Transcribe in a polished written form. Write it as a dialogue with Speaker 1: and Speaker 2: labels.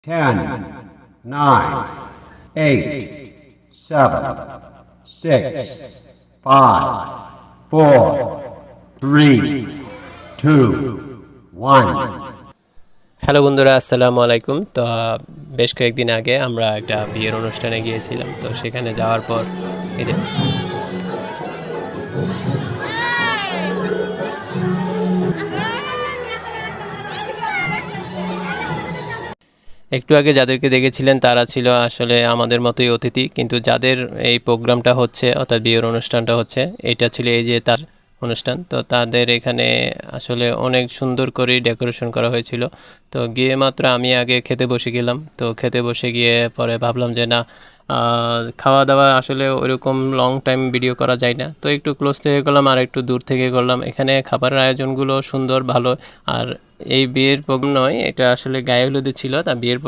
Speaker 1: 10, 9, 8, 7, 6, 5, 4, 3, 2, 1.
Speaker 2: Hello বন্ধুরা, আসসালামু আলাইকুম। তো বেশ কয়েকদিন আগে আমরা একটা বিয়ের অনুষ্ঠানে গিয়েছিলাম। তো সেখানে যাওয়ার পর এদের একটু আগে যাদেরকে দেখেছিলেন তারা ছিল আসলে আমাদের মতোই অতিথি, কিন্তু যাদের এই প্রোগ্রামটা হচ্ছে অর্থাৎ বিয়ের অনুষ্ঠানটা হচ্ছে, এটা ছিল এই যে তার অনুষ্ঠান। তো তাদের এখানে আসলে অনেক সুন্দর করে ডেকোরেশন করা হয়েছিল। তো গিয়ে মাত্র আমি আগে খেতে বসে গেলাম। তো খেতে বসে গিয়ে পরে ভাবলাম যে না, খাওয়া দাওয়া আসলে ওইরকম লং টাইম ভিডিও করা যায় না, তো একটু ক্লোজ থেকে করলাম আর একটু দূর থেকে করলাম। এখানে খাবারের আয়োজনগুলো সুন্দর ভালো। আর এই বিয়ের প্রোগ্রাম নয়, এটা আসলে গায়ে হলুদে ছিল। তা বিয়ের